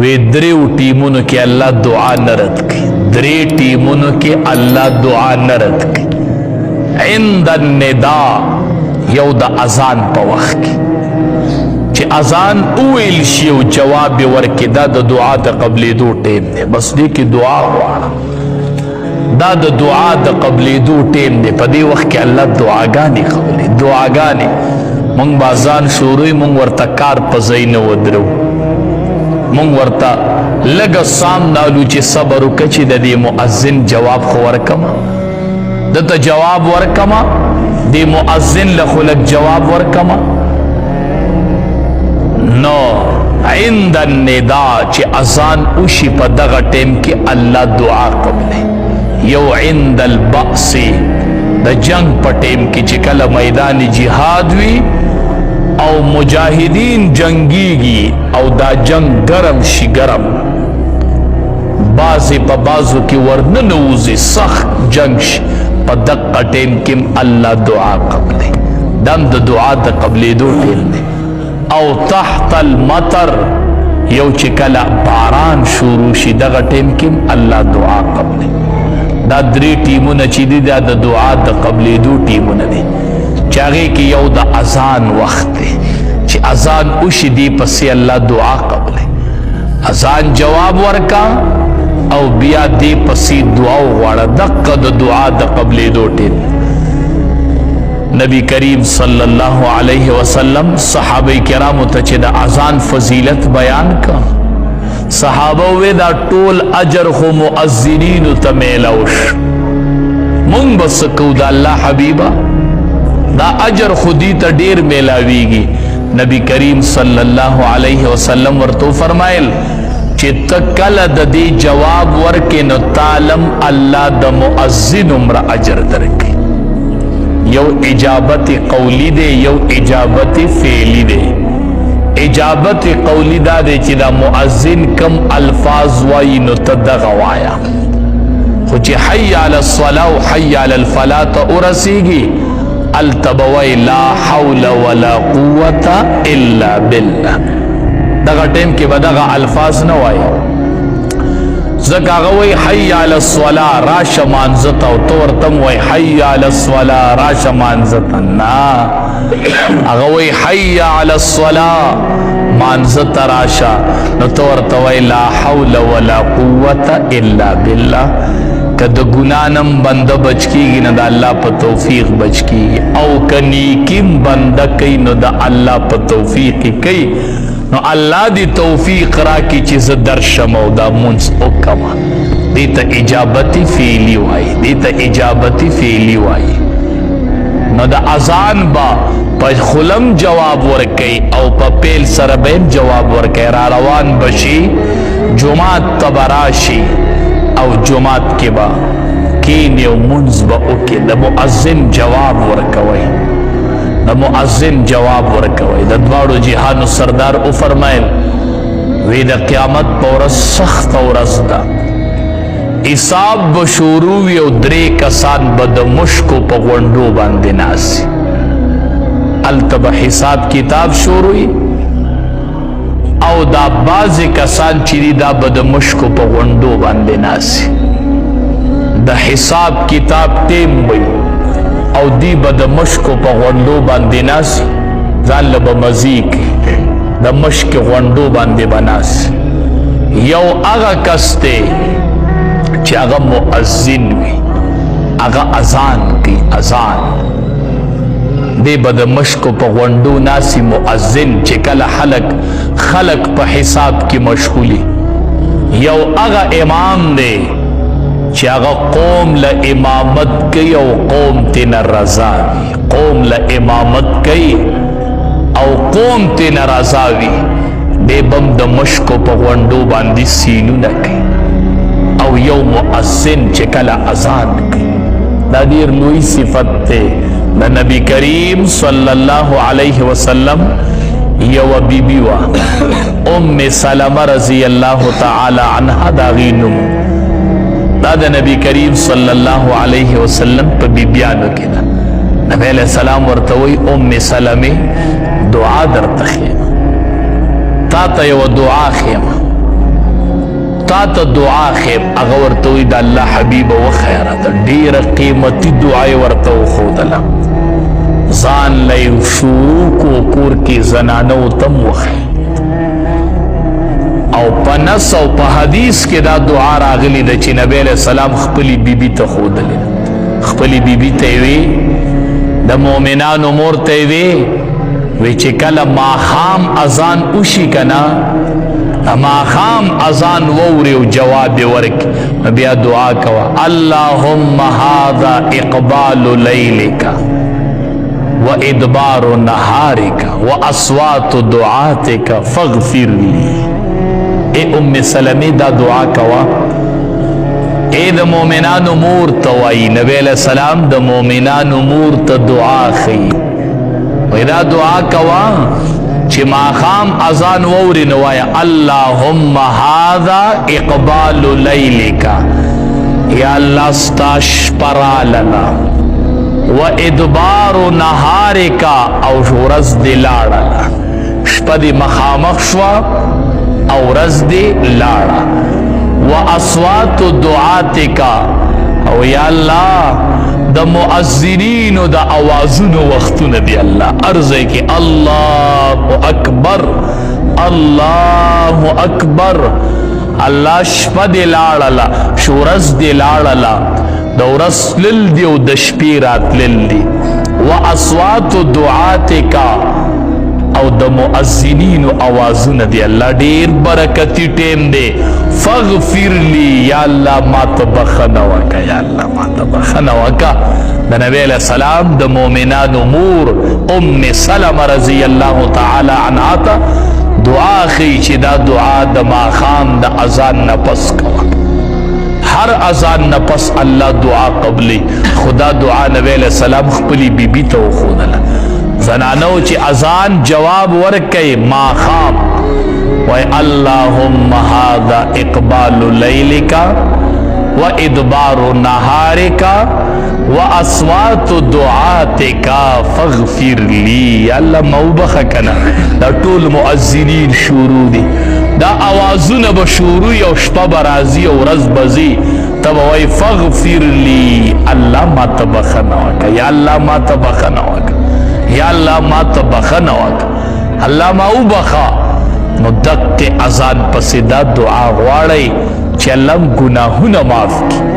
وی دریو ټیمونو کې الله دعا نه رد کړي، درې ټیمونو کې الله دعا نه رد کړي. عند الندا، یو د اذان په وخت کې چې اذان وویل شي او جواب یې ورکړي، دا د دعا د قبلېدو ټیم دی. بس دې کې دعا غواړه، دا د دعا د قبلېدو ټیم دی. په دې وخت کې الله دعاګانې قبلې، دعاګانې. مونږ به اذان شروع مونږ ورته کار په ځای نه ودرو، مونږ ورته لږه سام نالو چې صبر وکړه چې د دې مؤذن جواب خو ورکمه، دته جواب ورکمه، دې مؤذن له خو لږ جواب ورکمه. نو عند الندا چې اذان وشي په دغه ټیم کې الله دعا قبلې. یو عند البأس، د جنگ په ټیم کې چې کله میدان جهاد وي او مجاهدین جنگیږي او دا جنگ گرم شي، گرم بازی په بازو کې ورننوزي، سخت جنگ شي، په دغه ټیم کې الله دعا قبلې. دم د دعا د قبلېدو ټیم دی. او تحت المطر، یو چې کله باران شروع شي دغه ټیم کې الله دعا قبلې. دا درې ټیمونه چې دي دا د دعا د قبلېدو ټیمونه دي، چې هغې کې یو د اذان وخت دی چې اذان وشي دی پسې الله دعا قبلې. اذان جواب ورکا او بیا دی پسې دعا وغواړه، دقه د دعا د قبلېدو ټیم. نبی کریم صلی الله علیه وسلم صحابه کرامو ته چې د اذان فضیلت بیان کا، صحابه وی دا ټول اجر خو مؤذنینو ته میلاوش، مونږ بس کو د الله حبیبه دا اجر خودی ته ډیر میلاویږي. نبی کریم صلی الله علیه وسلم ورته فرمایل چې ته کله د دې جواب ورکې نو تعلم الله د مؤذن عمر اجر درکړي. یو اجابت قولی دی، یو اجابت فعلی دی. اجابت قولی دا دی چې دا مؤذن کم الفاظ وایي نو ته دغه وایه، خو چې حی علی الصلاة و حی علی الفلاح ته ورسیږي التبوی لا حول ولا قوة الا بالله، دغه ټیم کې به دغه الفاظ نه وایي. ځکه هغه وایي حی علی الصلاة راشه مانځه ته، او ته ورته هم وایي حی علی الصلاة راشه مانځه ته، نه هغه وایي حی علی الصلاة مانځه ته راشه، نو ته ورته وایي لا حول ولا قوة الا بالله. که د ګنانم بنده بچ کیږي نو د الله په توفیق بچ کیږي، او که نیکیم بنده کوي نو د الله په توفیق کوي. نو الله دی توفیق راکړي چې زه درشم او دا مونځ وکړم. دې ته اجابتي فعلي وایي، دې ته اجابتي فعلي وایي. نو د اذان با په خلم جواب ورکوي او په پیل سره به جواب ورکوي. را روان بشي جمعات ته به راشي او جمعات کې به کینې او مونځ به وکړي، د مؤذن جواب ورکوي، د مؤذن جواب ورکوي. د دواړو جهانو سردار وفرمایل وی د قیامت په ورځ سخته ورځ ده، حساب به شروع وي او درې کسان به د مشکو په غونډو باندې ناسي. هلته به حساب کتاب شروع وي او دا بعضې کسان چې دي دا به د مشکو په غونډو باندې ناسي. د حساب کتاب ټیم وي او دی به د مشکو په غونډو باندې ناسي، ځان له به مزې کوي، د مشک غونډو باندې به ناسي. یو هغه کس دی چې هغه مؤذن وي، هغه اذان کوي، اذان دی به د مشکو په غونډو ناسي مؤذن چې کله خلق په حساب کې مشغولي. یو هغه امام دی چې هغه قوم له امامت کوي او قوم تینا رضا وي، قوم له امامت کوي او قوم تینا رضا وي. دی بم د مشکو په غونډو باندې سینونه کوي. او یو مؤذن چې کله اذان کوي دا ډېر لوی صفت دی د نبی کریم صلی الله علیه وسلم. یو بیبي وه ام سلمه رضی الله تعالی عنها، دا غي نوم دا د نبی کریم صلی الله علیه وسلم په بیبیانو کې ده. نبی علیہ السلام ورته وایي ام سلمه دعا درته ښیم، تا ته یوه دعا ښیم، تا ته دعا خیم هغه ورته وایي د الله حبیبه وخیره ده ډېره قیمتي دعا یې ورته وښودله ځان له یې شروع کو کور کې زنانو ته م وښیي او په نص او په حدیث کې دا دعا راغلی ده چې نبی علیه السلام خپلې بیبي ته ښودلې ده خپلې بیبي ته یې وی د مؤمنانو مور ته یې وی چې کله ماښام اذان وشي که نه ماښام اذان ووري او جواب یې ورکړي نو بیا دعا کوه اللهم هذا اقبال لیلک وادبار نهارک واصوات دعاتک فاغفر لی اے ام سلمې دا دعا کوه اے د مؤمنانو مور ته وایي نبی علیه السلام د مؤمنانو مور ته دعا ښیي وایي دا دعا کوه چې ماښام اذان ووري نو وایه اللهم هذا اقبال لیلک یا الله ستا شپه راغله و ادبار نهارک او ورځ دې لاړله شپه دې مخامخ شوه او ورځ دې لاړه و اصوات دعاتک او یا الله د مؤذنینو د اوازونو وختونه دی الله ارزه کې الله اکبر الله اکبر الله شپه دې لاړله شورز دې لاړله د ورځ تلل دي او د شپې راتلل دي و اصوات دعاتک او د مؤذنینو اوازونه دی الله ډیر برکتی ټیم دی فاغفر لی یا الله ما ته بخښنه وکړه یا الله ما ته بخښنه وکړه د نبی علیه السلام د مؤمنانو مور ام سلمه رضی الله تعالی عنها ته دعا ښیي چې دا دعا د ماښام د اذان نه پس کوه هر اذان نه پس الله دعا قبلی خدا دعا نبی علیه السلام خپلې بیبي ته وښودله زنانو چې اذان جواب ورکوي ماښام وای اللهم هذا اقبال لیلک و ادبار نهارک و اصوات دعاتک فاغفر لی یا الله ما وبخه کنه دا ټول مؤذنین شروع دي دا اوازونه به شروع او شپه به راځي او ورځ به ځي ته به وایي فاغفر لی الله ما ته بخښنه وکړه یا الله ما ته بخښنه وکړه یا الله ما ته بخښنه وکړه الله ما وبخه نو دقې اذان پسې دا دعا غواړئ چې الله ګناهونه معاف کړي